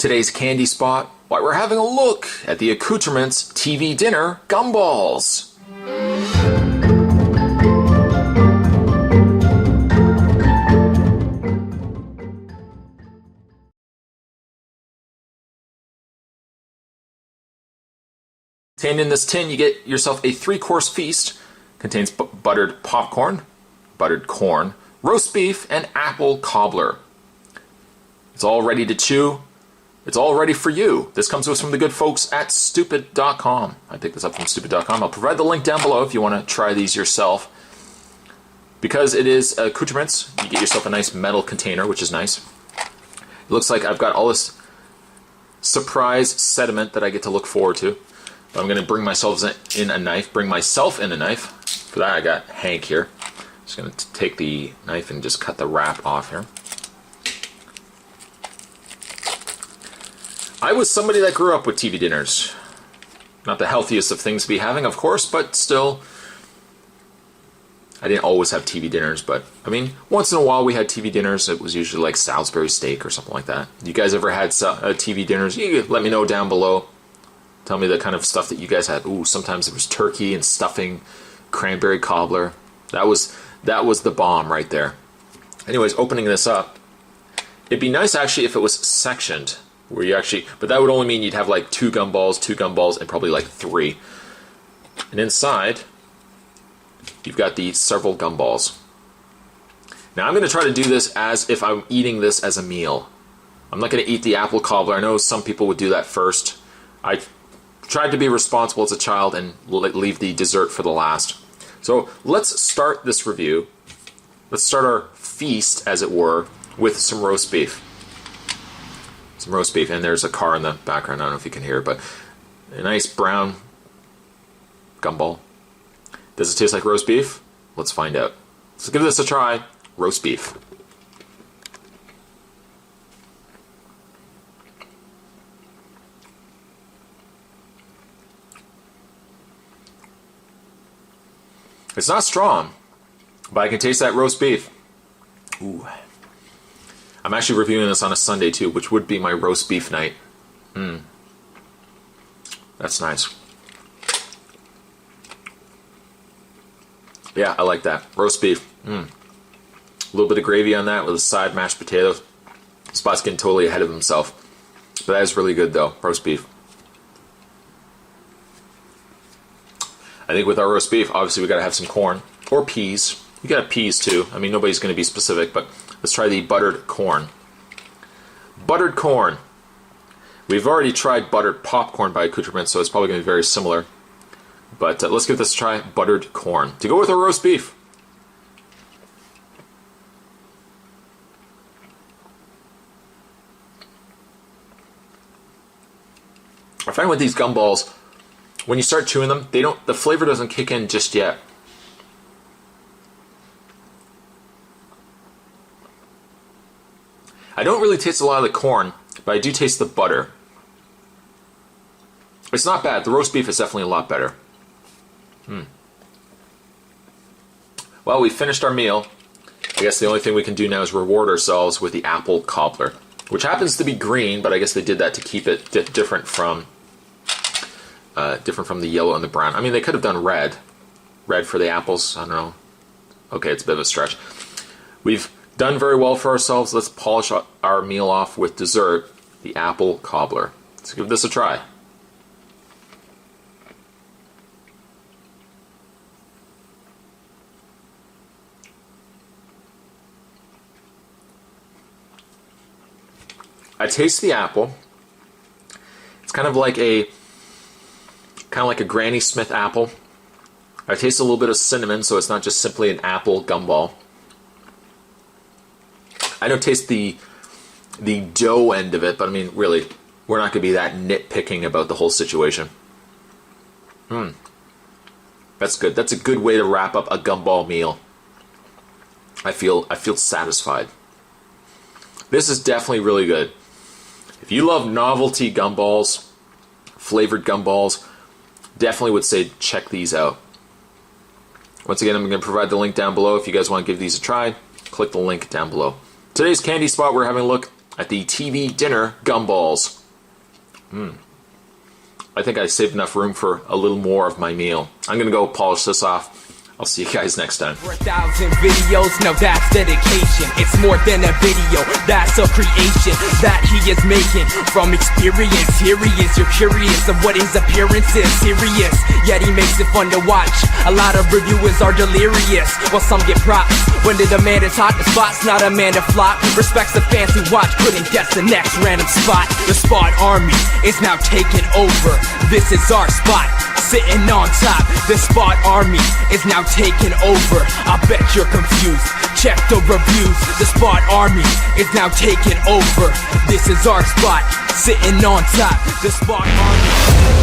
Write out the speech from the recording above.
Today's candy spot, why we're having a look at the Accoutrements TV dinner Gumballs. Contained in this tin, you get yourself a 3-course feast. Contains buttered popcorn, buttered corn, roast beef, and apple cobbler. It's all ready to chew. It's all ready for you. This comes to us from the good folks at stupid.com. I picked this up from stupid.com. I'll provide the link down below if you want to try these yourself. Because it is accoutrements, you get yourself a nice metal container, which is nice. It looks like I've got all this surprise sediment that I get to look forward to. I'm going to bring myself in a knife. For that I got Hank here. Just going to take the knife and just cut the wrap off here. I was somebody that grew up with TV dinners. Not the healthiest of things to be having, of course, but still, I didn't always have TV dinners, but, I mean, once in a while we had TV dinners. It was usually like Salisbury steak or something like that. You guys ever had TV dinners? You let me know down below. Tell me the kind of stuff that you guys had. Ooh, sometimes it was turkey and stuffing, cranberry cobbler. That was the bomb right there. Anyways, opening this up, it'd be nice actually if it was sectioned, where you actually, but that would only mean you'd have like two gumballs, and probably like 3. And inside, you've got the several gumballs. Now I'm going to try to do this as if I'm eating this as a meal. I'm not going to eat the apple cobbler. I know some people would do that first. I tried to be responsible as a child and leave the dessert for the last. So let's start this review. Let's start our feast, as it were, with some roast beef. Some roast beef, and there's a car in the background. I don't know if you can hear it, but a nice brown gumball. Does it taste like roast beef? Let's find out. Let's give this a try. Roast beef. It's not strong, but I can taste that roast beef. Ooh. I'm actually reviewing this on a Sunday too, which would be my roast beef night. That's nice. Yeah, I like that. Roast beef. A little bit of gravy on that with a side mashed potatoes. Spot's getting totally ahead of himself. But that is really good though, roast beef. I think with our roast beef, obviously we got to have some corn or peas. You got to have peas too. I mean, nobody's going to be specific, but let's try the buttered corn. Buttered corn. We've already tried buttered popcorn by Accoutrements, so it's probably going to be very similar. But let's give this a try. Buttered corn to go with our roast beef. I find with these gumballs, when you start chewing them, the flavor doesn't kick in just yet. I don't really taste a lot of the corn, but I do taste the butter. It's not bad. The roast beef is definitely a lot better. Well, we finished our meal. I guess the only thing we can do now is reward ourselves with the apple cobbler, which happens to be green, but I guess they did that to keep it different from the yellow and the brown. I mean, they could have done red for the apples. I don't know. Okay, it's a bit of a stretch. We've done very well for ourselves. Let's polish our meal off with dessert, the apple cobbler. Let's give this a try. I taste the apple. It's kind of like a Granny Smith apple. I taste a little bit of cinnamon, so it's not just simply an apple gumball. I don't taste the dough end of it, but I mean, really, we're not going to be that nitpicking about the whole situation. That's good. That's a good way to wrap up a gumball meal. I feel satisfied. This is definitely really good. If you love novelty gumballs, flavored gumballs, definitely would say check these out. Once again, I'm going to provide the link down below. If you guys want to give these a try, click the link down below. Today's candy spot, we're having a look at the TV dinner Gumballs. I think I saved enough room for a little more of my meal. I'm gonna go polish this off. I'll see you guys next time. For 1,000 videos, now that's dedication. It's more than a video, that's a creation that he is making from experience. Here he is, you're curious of what his appearance is. Serious, yet he makes it fun to watch. A lot of reviewers are delirious, while some get props. When the demand is hot, the spot's not a man to flop. Respects the fans who watch, couldn't guess the next random spot. The Spot Army is now taking over. This is our spot, sitting on top. The Spot Army is now taking over. I bet you're confused. Check the reviews. The Spot Army is now taking over. This is our spot, sitting on top. The Spot Army.